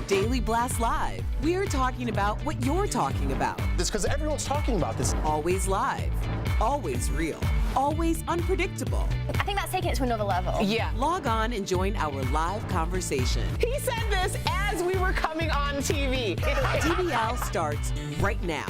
Daily Blast Live. We're talking about what you're talking about. It's because everyone's talking about this. Always live, always real, always unpredictable. I think that's taking it to another level. Yeah. Log on and join our live conversation. He said this as we were coming on TV. DBL starts right now.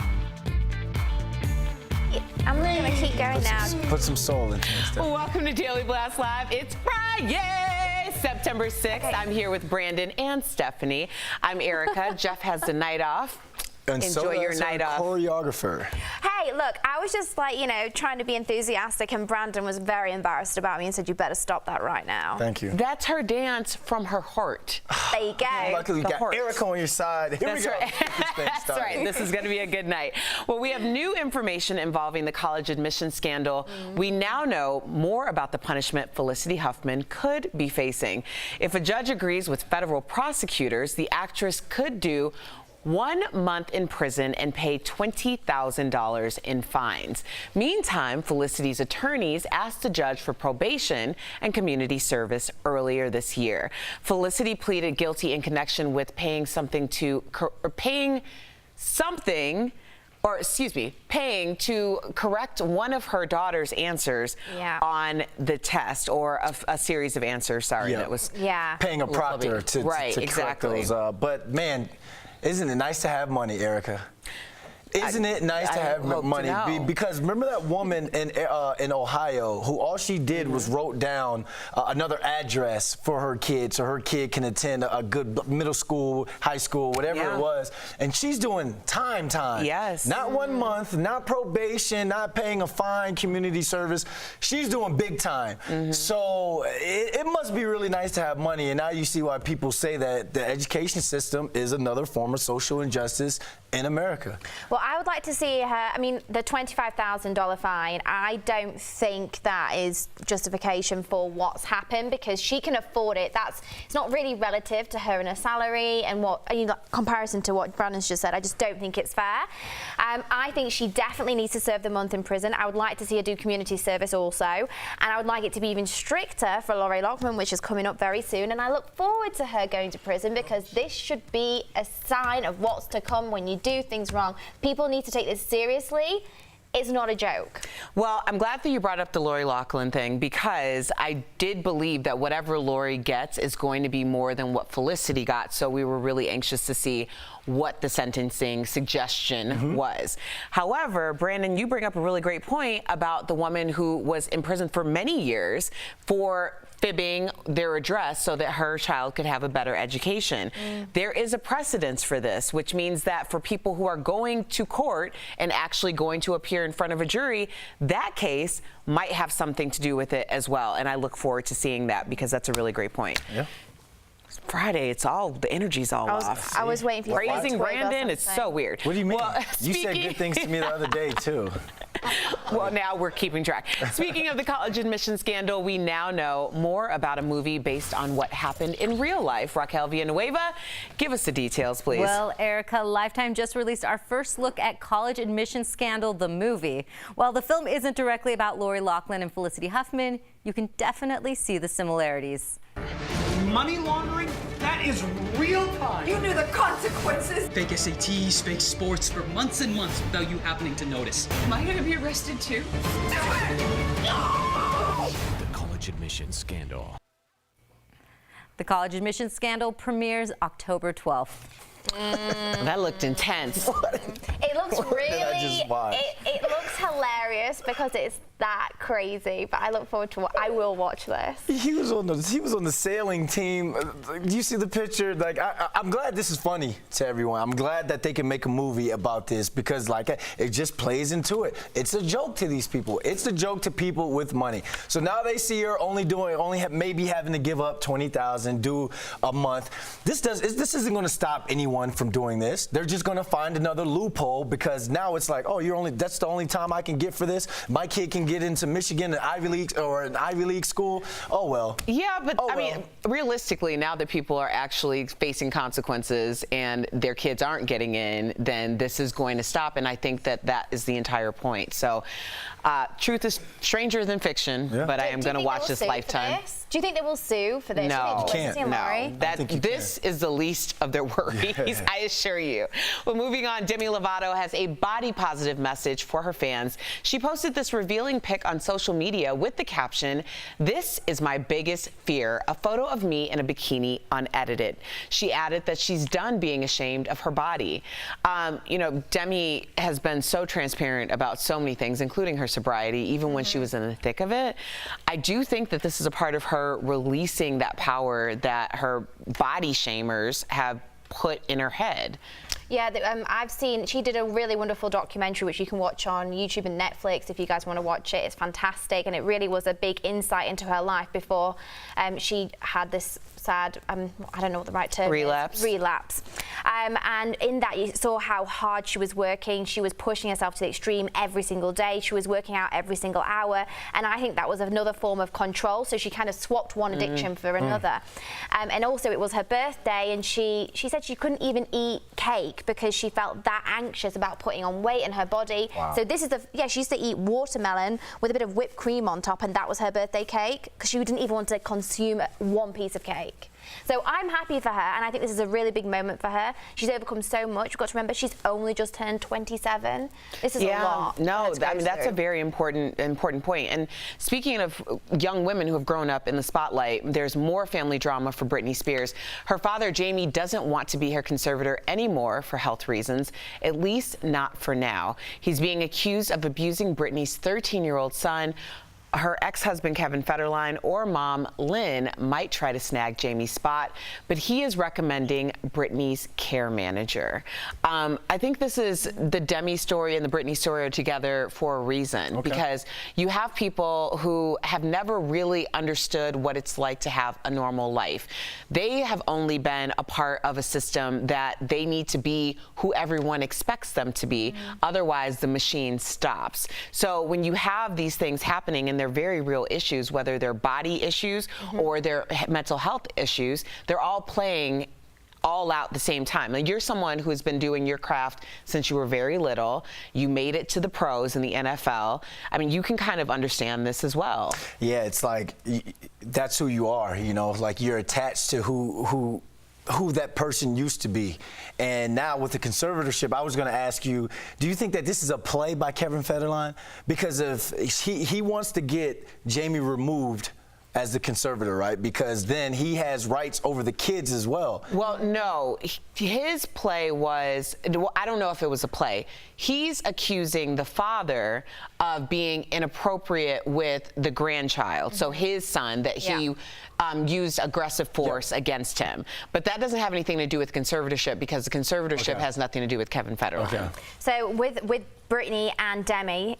I'm really gonna keep going now. Put some soul into this. Welcome to Daily Blast Live. It's Friday, September 6th. Okay. I'm here with Brandon and Stephanie. I'm Erica. Jeff has the night off. And Enjoy your night off. Choreographer. Hey, look, I was just like, trying to be enthusiastic, and Brandon was very embarrassed about me and said, you better stop that right now. Thank you. That's her dance from her heart. There you go. Luckily, you The got heart. Erica on your side. Here That's we go. right. That's right. This is going to be a good night. Well, we have new information involving the college admission scandal. We now know more about the punishment Felicity Huffman could be facing. If a judge agrees with federal prosecutors, the actress could do 1 month in prison and pay $20,000 in fines. Meantime, Felicity's attorneys asked the judge for probation and community service earlier this year. Felicity pleaded guilty in connection with paying paying to correct one of her daughter's answers on the test, or a series of answers, that was paying a proctor to correct exactly. those. But man, isn't it nice to have money, Erica? Isn't it nice to have money? Because remember that woman in Ohio who all she did was wrote down another address for her kid so her kid can attend a good middle school, high school, whatever it was. And she's doing time. Yes. Not 1 month, not probation, not paying a fine, community service. She's doing big time. So it must be really nice to have money. And now you see why people say that the education system is another form of social injustice in America. Well, I would like to see her, the $25,000 fine, I don't think that is justification for what's happened, because she can afford it. It's not really relative to her and her salary and comparison to what Brandon's just said. I just don't think it's fair. I think she definitely needs to serve the month in prison. I would like to see her do community service also, and I would like it to be even stricter for Lori Loughlin, which is coming up very soon, and I look forward to her going to prison, because this should be a sign of what's to come when you do things wrong. People need to take this seriously. It's not a joke. Well, I'm glad that you brought up the Lori Loughlin thing, because I did believe that whatever Lori gets is going to be more than what Felicity got. So we were really anxious to see what the sentencing suggestion was. However, Brandon, you bring up a really great point about the woman who was in prison for many years for fibbing their address so that her child could have a better education. There is a precedence for this, which means that for people who are going to court and actually going to appear in front of a jury, that case might have something to do with it as well. And I look forward to seeing that, because that's a really great point. Yeah. It's Friday, the energy's all off. I was waiting for you. Praising Brandon is so weird. What do you mean? Well, you said good things to me the other day, too. Well, now we're keeping track. Speaking of the college admission scandal, we now know more about a movie based on what happened in real life. Raquel Villanueva, give us the details, please. Well, Erica, Lifetime just released our first look at College Admission Scandal, the movie. While the film isn't directly about Lori Loughlin and Felicity Huffman, you can definitely see the similarities. Money laundering? That is real time. You knew the consequences. Fake SATs, fake sports for months and months without you happening to notice. Am I gonna be arrested too? The college admission scandal. The College Admission Scandal premieres October 12th. That looked intense. It looks really, it looks hilarious because it's that crazy, but I look forward to I will watch this. He was on the sailing team. Do you see the picture? Like, I'm glad this is funny to everyone. I'm glad that they can make a movie about this, because it just plays into it. It's a joke to these people. It's a joke to people with money. So now they see her maybe having to give up $20,000, do a month. This isn't going to stop anyone from doing this. They're just going to find another loophole, because now it's like, oh, that's the only time I can get for this. My kid can doesn't get into Michigan, an Ivy League school, oh well. Yeah, but Oh, I mean, well. realistically, now that people are actually facing consequences and their kids aren't getting in, then this is going to stop. And I think that that is the entire point. So, truth is stranger than fiction, but I am going to watch this Lifetime. Do you think they will sue for this? No, You can't. no. This is the least of their worries, I assure you. Well, moving on, Demi Lovato has a body positive message for her fans. She posted this revealing pic on social media with the caption, "This is my biggest fear," a photo of me in a bikini unedited. She added that she's done being ashamed of her body. You know, Demi has been so transparent about so many things, including her sobriety, even when she was in the thick of it. I do think that this is a part of her releasing that power that her body shamers have put in her head. Yeah, I've seen, she did a really wonderful documentary which you can watch on YouTube and Netflix if you guys want to watch it. It's fantastic, and it really was a big insight into her life before she had this sad, I don't know what the right term Relapse. is. Relapse. And in that you saw how hard she was working. She was pushing herself to the extreme every single day. She was working out every single hour, and I think that was another form of control. So she kind of swapped one addiction for another. And also it was her birthday, and she said she couldn't even eat cake because she felt that anxious about putting on weight in her body. Wow. So this is she used to eat watermelon with a bit of whipped cream on top, and that was her birthday cake because she didn't even want to consume one piece of cake. So I'm happy for her, and I think this is a really big moment for her. She's overcome so much. We've got to remember she's only just turned 27. This is a lot. No, I mean, that's a very important point. And speaking of young women who have grown up in the spotlight, there's more family drama for Britney Spears. Her father, Jamie, doesn't want to be her conservator anymore for health reasons, at least not for now. He's being accused of abusing Britney's 13-year-old son. Her ex-husband, Kevin Federline, or mom, Lynn, might try to snag Jamie's spot, but he is recommending Britney's care manager. I think this is the Demi story and the Britney story are together for a reason, because you have people who have never really understood what it's like to have a normal life. They have only been a part of a system that they need to be who everyone expects them to be. Otherwise, the machine stops. So when you have these things happening and they're very real issues, whether they're body issues or they're mental health issues, they're all playing all out at the same time. Like, you're someone who has been doing your craft since you were very little. You made it to the pros in the NFL. I mean, you can kind of understand this as well. Yeah, it's like that's who you are, you know, like you're attached to who that person used to be. And now with the conservatorship, I was going to ask you, do you think that this is a play by Kevin Federline? Because he wants to get Jamie removed as the conservator, right? Because then he has rights over the kids as well. Well, no. His play was, well, I don't know if it was a play. He's accusing the father of being inappropriate with the grandchild, so his son, that he used aggressive force against him. But that doesn't have anything to do with conservatorship, because the conservatorship has nothing to do with Kevin Federline. So with Britney and Demi,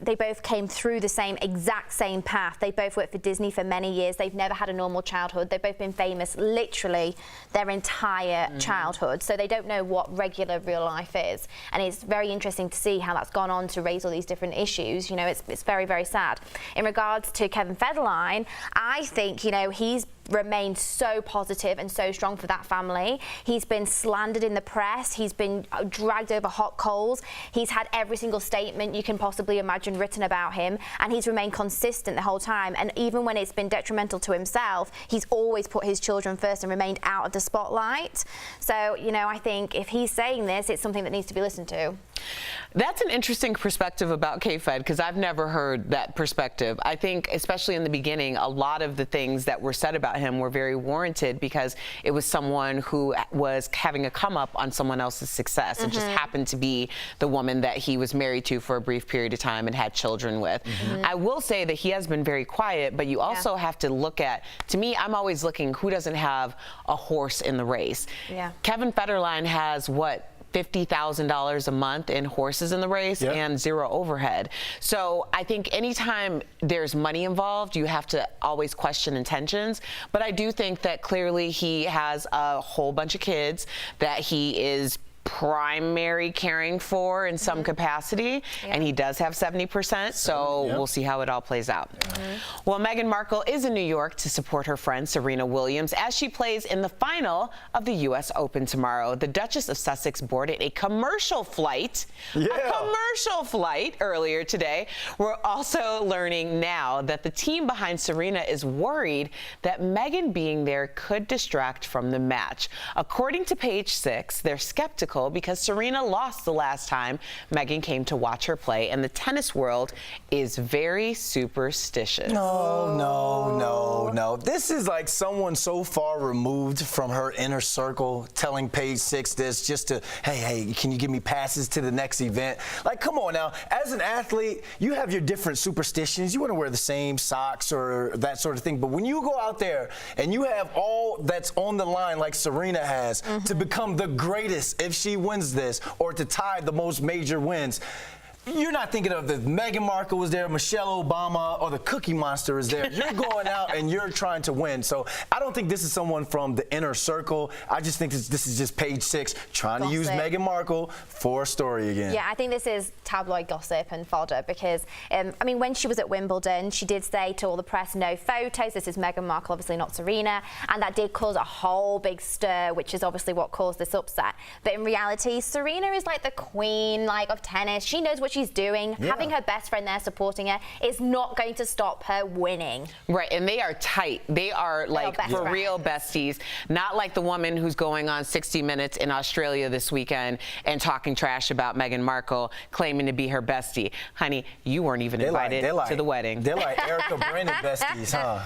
they both came through the exact same path. They both worked for Disney for many years. They've never had a normal childhood. They've both been famous literally their entire childhood. So they don't know what regular real life is. And it's very interesting to see how that's gone on to raise all these different issues. You know, it's very, very sad. In regards to Kevin Federline, I think, you know, he's remained so positive and so strong for that family. He's been slandered in the press. He's been dragged over hot coals. He's had every single statement you can possibly imagine written about him, and he's remained consistent the whole time. And even when it's been detrimental to himself, he's always put his children first and remained out of the spotlight. So, you know, I think if he's saying this, it's something that needs to be listened to. That's an interesting perspective about K-Fed, because I've never heard that perspective. I think, especially in the beginning, a lot of the things that were said about him were very warranted because it was someone who was having a come up on someone else's success. It just happened to be the woman that he was married to for a brief period of time and had children with. I will say that he has been very quiet, but you also have to look at, to me, I'm always looking who doesn't have a horse in the race. Kevin Federline has, what, $50,000 a month in horses in the race and zero overhead. So I think anytime there's money involved, you have to always question intentions. But I do think that clearly he has a whole bunch of kids that he is primary caring for in some capacity, and he does have 70%, so we'll see how it all plays out. Well, Meghan Markle is in New York to support her friend Serena Williams as she plays in the final of the U.S. Open tomorrow. The Duchess of Sussex boarded a commercial flight, earlier today. We're also learning now that the team behind Serena is worried that Meghan being there could distract from the match. According to Page 6, they're skeptical because Serena lost the last time Meghan came to watch her play, and the tennis world is very superstitious. No. This is like someone so far removed from her inner circle telling Page 6 this just to, hey, can you give me passes to the next event? Like, come on now. As an athlete, you have your different superstitions. You want to wear the same socks or that sort of thing. But when you go out there and you have all that's on the line like Serena has to become the greatest if she wins this or to tie the most major wins, you're not thinking of the Meghan Markle was there, Michelle Obama, or the Cookie Monster is there. You're going out and you're trying to win. So I don't think this is someone from the inner circle. I just think this is just Page 6 trying to use Meghan Markle for a story again. Yeah, I think this is tabloid gossip and fodder because, I mean, when she was at Wimbledon, she did say to all the press, no photos. This is Meghan Markle, obviously not Serena. And that did cause a whole big stir, which is obviously what caused this upset. But in reality, Serena is like the queen of tennis. She knows what she's doing. Having her best friend there supporting her is not going to stop her winning. Right, and they are tight. They are like for real besties, not like the woman who's going on 60 Minutes in Australia this weekend and talking trash about Meghan Markle, claiming to be her bestie. Honey, you weren't even invited to the wedding. They're like Erica Brennan besties, huh?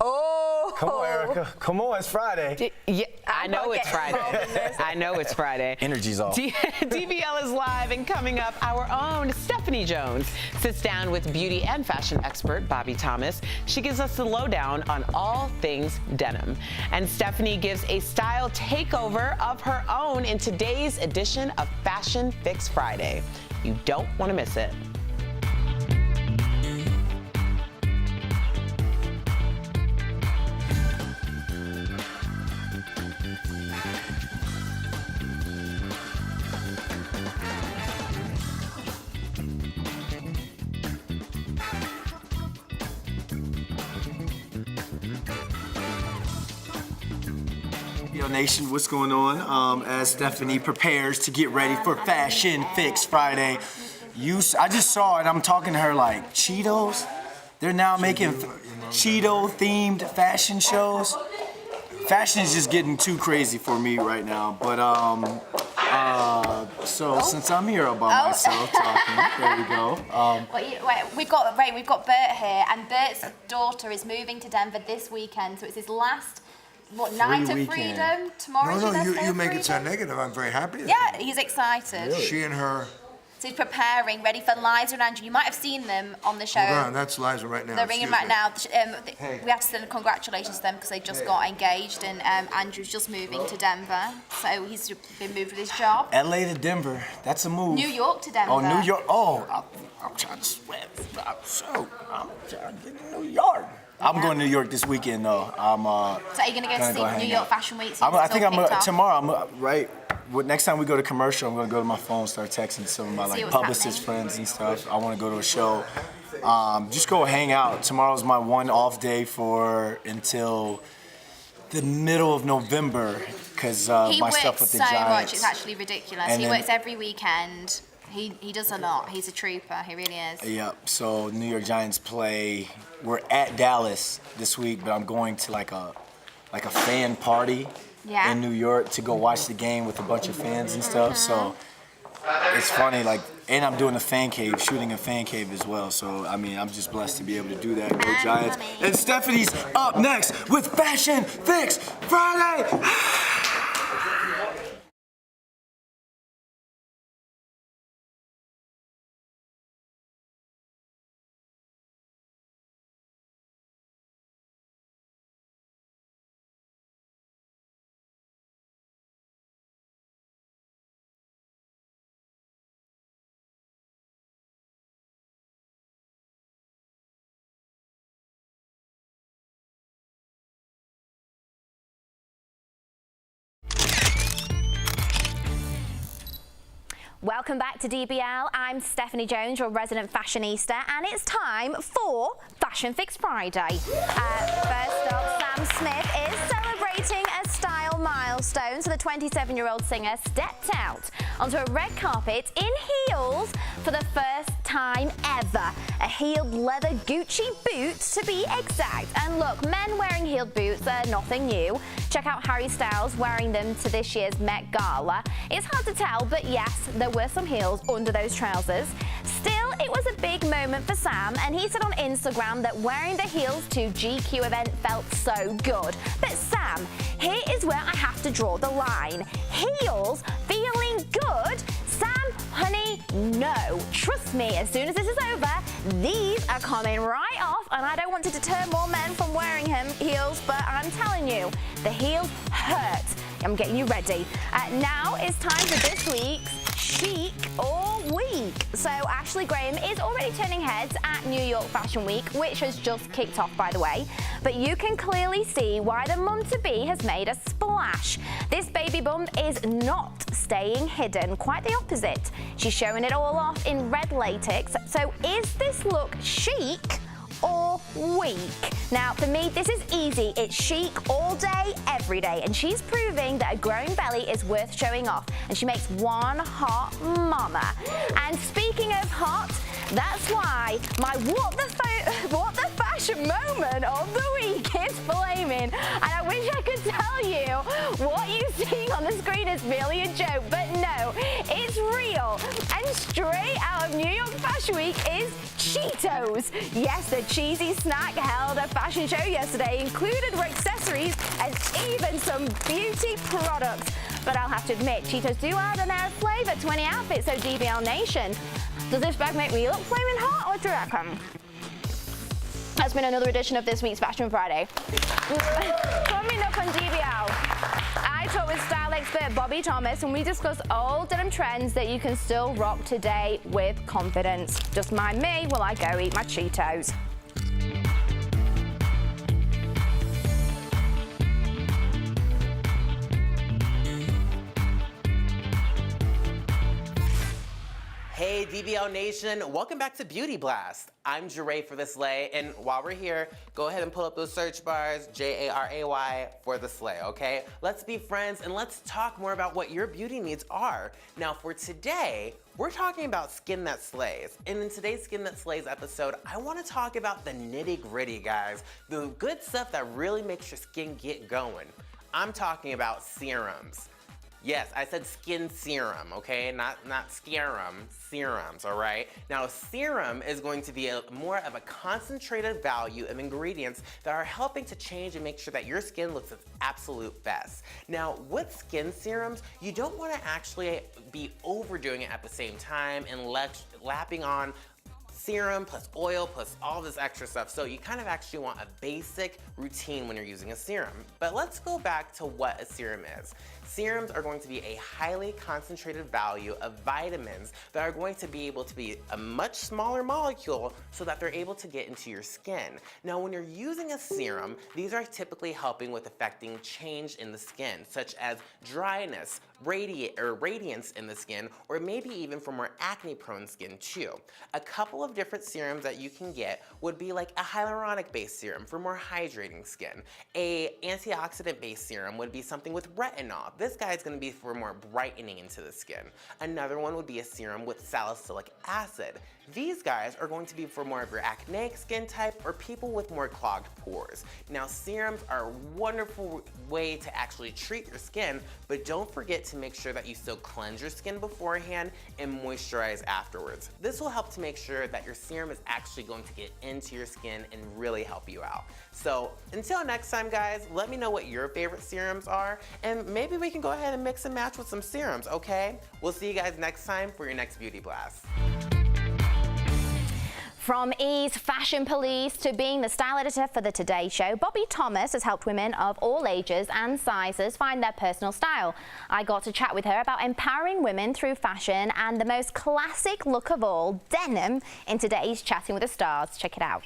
Oh, come on, Erica. Come on, it's Friday. Yeah, I know it's Friday. I know it's Friday. Energy's off. DBL is live, and coming up, our own Stephanie Jones sits down with beauty and fashion expert Bobby Thomas. She gives us the lowdown on all things denim. And Stephanie gives a style takeover of her own in today's edition of Fashion Fix Friday. You don't want to miss it. Yo Nation, what's going on? As Stephanie prepares to get ready for Fashion Fix Friday, I just saw it. I'm talking to her like Cheetos. They're now making Cheeto-themed fashion shows. Fashion is just getting too crazy for me right now. But so since I'm here all by myself talking, there we go. We've got Bert here, and Bert's daughter is moving to Denver this weekend, so it's his last. Night of freedom? Tomorrow? No, you make it sound negative. I'm very happy. Yeah, he's excited. Really? She and her. So he's preparing, ready for Liza and Andrew. You might have seen them on the show. Hold on, that's Liza right now. They're ringing right now. We have to send congratulations to them because they just got engaged, and Andrew's just moving to Denver. So he's been moved with his job. LA to Denver, that's a move. New York to Denver. Oh, New York. Oh, I'm trying to sweat. I'm trying to get to New York. I'm going to New York this weekend, though. So are you going to go to see New York Fashion Week? I think tomorrow. Next time we go to commercial, I'm going to go to my phone, start texting some of my publicist friends and stuff. I want to go to a show. Just go hang out. Tomorrow's my one off day until the middle of November because my stuff with the Giants. He works so much, it's actually ridiculous. And he works every weekend. He does a lot. He's a trooper. He really is. Yep. So New York Giants play. We're at Dallas this week, but I'm going to like a fan party in New York to go watch the game with a bunch of fans and stuff. So it's funny, and I'm doing shooting a fan cave as well. So I mean, I'm just blessed to be able to do that. Go Giants. And Stephanie's up next with Fashion Fix Friday. Welcome back to DBL. I'm Stephanie Jones, your resident fashionista, and it's time for Fashion Fix Friday. First up, Sam Smith is celebrating a style milestone. So the 27-year-old singer stepped out onto a red carpet in heels for the first time ever. A heeled leather Gucci boot, to be exact. And look, men wearing heeled boots are nothing new. Check out Harry Styles wearing them to this year's Met Gala. It's hard to tell, but yes, there were some heels under those trousers. Still, it was a big moment for Sam, and he said on Instagram that wearing the heels to GQ event felt so good. But Sam, here is where I have to draw the line. Heels feeling good? Sam, honey, no. Trust me, as soon as this is over, these are coming right off, and I don't want to deter more men from wearing heels, but I'm telling you, the heels hurt. I'm getting you ready. Now it's time for this week's Chic or Week. So Ashley Graham is already turning heads at New York Fashion Week, which has just kicked off, by the way. But you can clearly see why the mum-to-be has made a splash. This baby bump is not staying hidden, quite the opposite. She's showing it all off in red latex. So is this look chic or weak? Now, for me, this is easy. It's chic all day, every day. And she's proving that a growing belly is worth showing off. And she makes one hot mama. And speaking of hot, that's why my what the fashion moment of the week is flaming. And I wish I could tell you what you're seeing on the screen is really a joke, but no, it's real. And straight out of New York Fashion Week is Cheetos. Yes, the cheesy snack held a fashion show yesterday, included accessories and even some beauty products. But I'll have to admit, Cheetos do add an air of flavor to any outfit, so DBL Nation, does this bag make me look flaming hot, or do you reckon? That's been another edition of this week's Fashion Friday. Coming up on DBL, I talk with style expert Bobby Thomas, and we discuss old denim trends that you can still rock today with confidence. Just mind me while I go eat my Cheetos. Hey DBL Nation, welcome back to Beauty Blast. I'm Jeray for the Slay, and while we're here, go ahead and pull up those search bars, J-A-R-A-Y for the Slay, okay? Let's be friends and let's talk more about what your beauty needs are. Now for today, we're talking about skin that slays. And in today's Skin That Slays episode, I wanna talk about the nitty gritty, guys. The good stuff that really makes your skin get going. I'm talking about serums. Yes, I said skin serum, okay? Not scarum, serums, all right? Now, a serum is going to be more of a concentrated value of ingredients that are helping to change and make sure that your skin looks its absolute best. Now, with skin serums, you don't want to actually be overdoing it at the same time and lapping on serum plus oil plus all this extra stuff. So you kind of actually want a basic routine when you're using a serum. But let's go back to what a serum is. Serums are going to be a highly concentrated value of vitamins that are going to be able to be a much smaller molecule so that they're able to get into your skin. Now, when you're using a serum, these are typically helping with affecting change in the skin, such as dryness, radiance in the skin, or maybe even for more acne-prone skin too. A couple of different serums that you can get would be like a hyaluronic-based serum for more hydrating skin. A antioxidant-based serum would be something with retinol. This guy is going to be for more brightening into the skin. Another one would be a serum with salicylic acid. These guys are going to be for more of your acneic skin type or people with more clogged pores. Now, serums are a wonderful way to actually treat your skin, but don't forget to make sure that you still cleanse your skin beforehand and moisturize afterwards. This will help to make sure that your serum is actually going to get into your skin and really help you out. So until next time, guys, let me know what your favorite serums are, and maybe we can go ahead and mix and match with some serums, okay? We'll see you guys next time for your next Beauty Blast. From E's fashion police to being the style editor for the Today Show, Bobby Thomas has helped women of all ages and sizes find their personal style. I got to chat with her about empowering women through fashion and the most classic look of all, denim, in today's Chatting with the Stars. Check it out.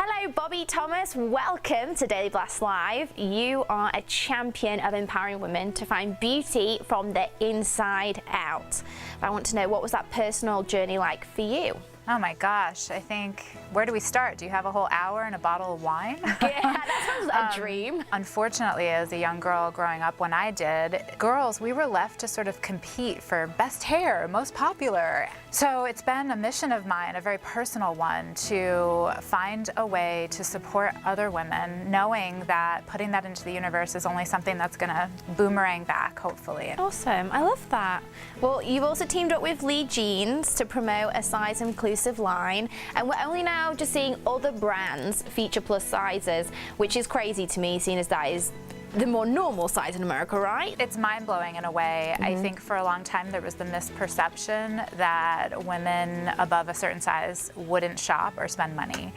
Hello, Bobby Thomas. Welcome to Daily Blast Live. You are a champion of empowering women to find beauty from the inside out. But I want to know, what was that personal journey like for you? Oh my gosh, I think, where do we start? Do you have a whole hour and a bottle of wine? Yeah, that sounds a dream. Unfortunately, as a young girl growing up when I did, girls, we were left to sort of compete for best hair, most popular. So it's been a mission of mine, a very personal one, to find a way to support other women, knowing that putting that into the universe is only something that's gonna boomerang back, hopefully. Awesome, I love that. Well, you've also teamed up with Lee Jeans to promote a size inclusive line, and we're only now just seeing other brands feature plus sizes, which is crazy to me, seeing as that is the more normal size in America, right? It's mind-blowing in a way. I think for a long time there was the misperception that women above a certain size wouldn't shop or spend money.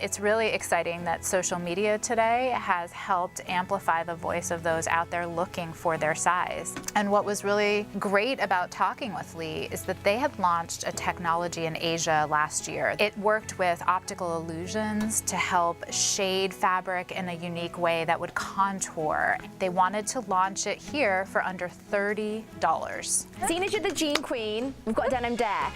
It's really exciting that social media today has helped amplify the voice of those out there looking for their size. And what was really great about talking with Lee is that they had launched a technology in Asia last year. It worked with optical illusions to help shade fabric in a unique way that would contour. They wanted to launch it here for under $30. Seeing as you're the jean queen, we've got denim dare.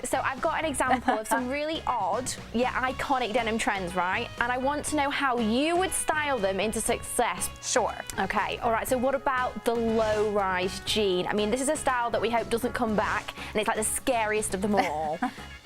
So I've got an example of some really odd yet iconic denim trends, right? And I want to know how you would style them into success. Sure. Okay, all right, so what about the low-rise jean? I mean, this is a style that we hope doesn't come back, and it's like the scariest of them all.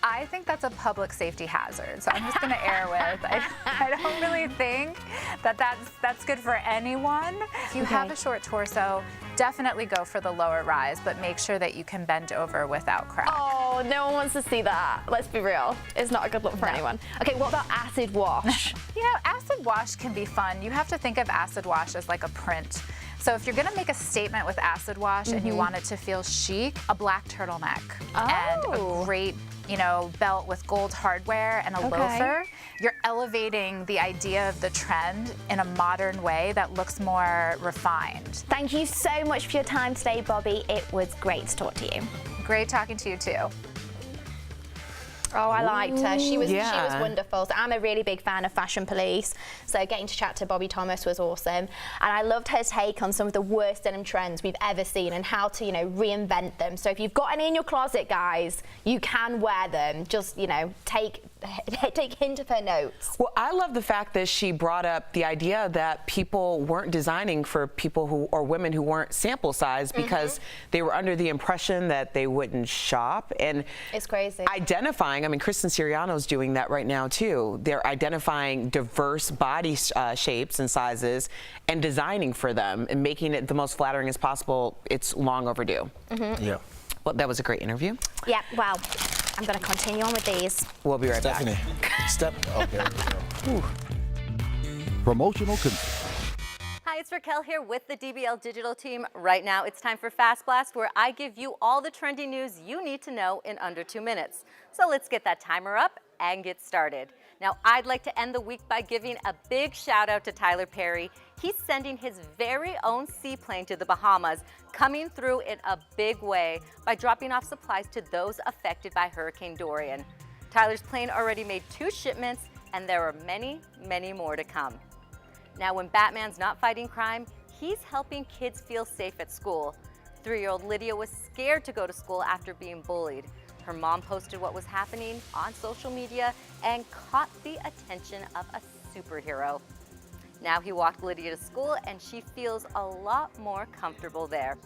I think that's a public safety hazard, so I'm just going to air with. I don't really think that that's good for anyone. If you have a short torso, definitely go for the lower rise, but make sure that you can bend over without crack. Oh, no one wants to see that. Let's be real. It's not a good look for anyone. Okay, what about acid wash? You know, acid wash can be fun. You have to think of acid wash as like a print. So if you're gonna make a statement with acid wash and you want it to feel chic, a black turtleneck and a great, you know, belt with gold hardware and a loafer, you're elevating the idea of the trend in a modern way that looks more refined. Thank you so much for your time today, Bobby. It was great to talk to you. Great talking to you too. Oh, I liked her. She was wonderful. So I'm a really big fan of Fashion Police. So getting to chat to Bobby Thomas was awesome. And I loved her take on some of the worst denim trends we've ever seen and how to, you know, reinvent them. So if you've got any in your closet, guys, you can wear them. Just, you know, take hint of her notes. Well, I love the fact that she brought up the idea that people weren't designing for people who, or women who weren't sample size, because they were under the impression that they wouldn't shop. And it's crazy. Identifying, I mean, Kristen Siriano's doing that right now too. They're identifying diverse body shapes and sizes and designing for them and making it the most flattering as possible. It's long overdue. Yeah. Well, that was a great interview. Yeah, wow. I'm going to continue on with these. We'll be right back. Okay. Promotional. Hi, it's Raquel here with the DBL Digital team. Right now, it's time for Fast Blast, where I give you all the trending news you need to know in under 2 minutes. So let's get that timer up and get started. Now, I'd like to end the week by giving a big shout out to Tyler Perry. He's sending his very own seaplane to the Bahamas, coming through in a big way by dropping off supplies to those affected by Hurricane Dorian. Tyler's plane already made 2 shipments, and there are many, many more to come. Now, when Batman's not fighting crime, he's helping kids feel safe at school. 3-year-old Lydia was scared to go to school after being bullied. Her mom posted what was happening on social media and caught the attention of a superhero. Now he walked Lydia to school and she feels a lot more comfortable there.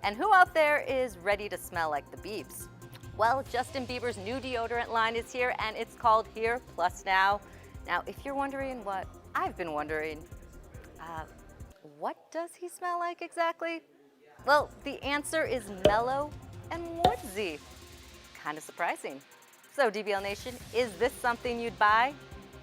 And who out there is ready to smell like the Beeps? Well, Justin Bieber's new deodorant line is here and it's called Here Plus Now. Now, if you're wondering what I've been wondering, what does he smell like exactly? Well, the answer is mellow and woodsy. Kind of surprising. So DBL Nation, is this something you'd buy?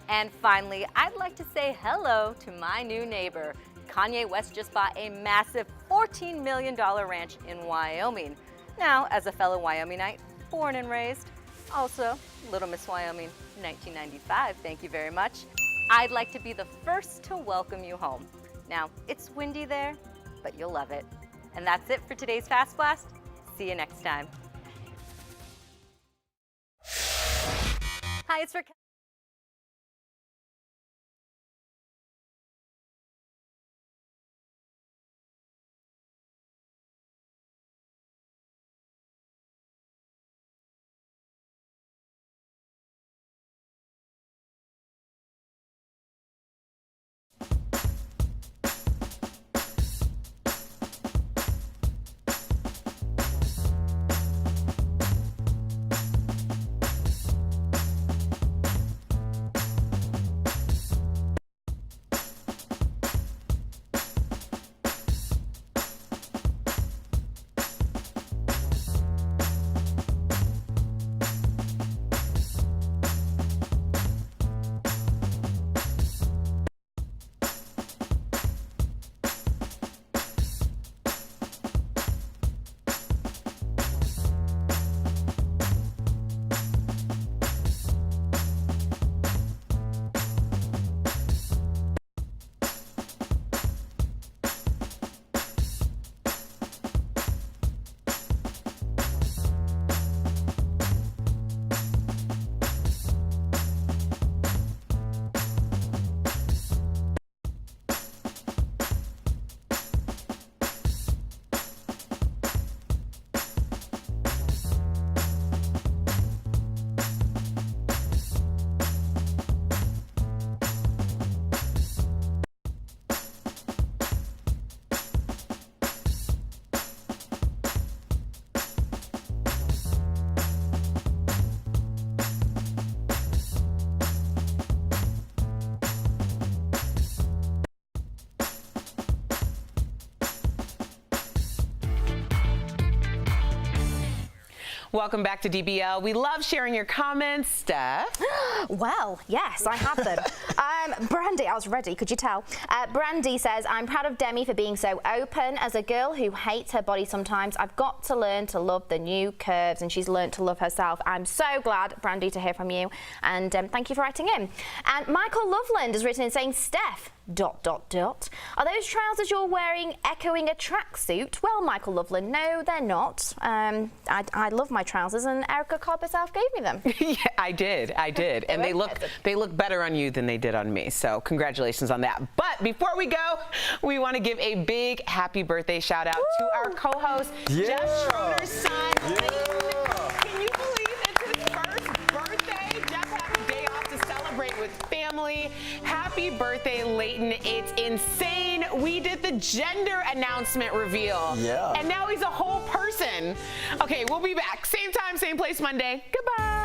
And finally, I'd like to say hello to my new neighbor. Kanye West just bought a massive $14 million ranch in Wyoming. Now, as a fellow Wyomingite, born and raised, also Little Miss Wyoming 1995, thank you very much, I'd like to be the first to welcome you home. Now, it's windy there, but you'll love it. And that's it for today's Fast Blast. See you next time. Hi, it's Raquel. Welcome back to DBL. We love sharing your comments, Steph. Well, yes, I have them. Brandy, I was ready, could you tell? Brandy says, I'm proud of Demi for being so open. As a girl who hates her body sometimes, I've got to learn to love the new curves, and she's learned to love herself. I'm so glad, Brandy, to hear from you, and thank you for writing in. And Michael Loveland has written in saying, Steph, ... Are those trousers you're wearing echoing a tracksuit? Well, Michael Loveland, no, they're not. I love my trousers, and Erica Cobb herself gave me them. Yeah, I did, and they look better on you than they did on me. So congratulations on that. But before we go, we want to give a big happy birthday shout out to our co-host, Jeff Schroeder's son. Can you believe it's his first birthday? Jeff has a day off to celebrate with family. Happy birthday, Leighton. It's insane. We did the gender announcement reveal. Yeah. And now he's a whole person. Okay, we'll be back. Same time, same place Monday. Goodbye.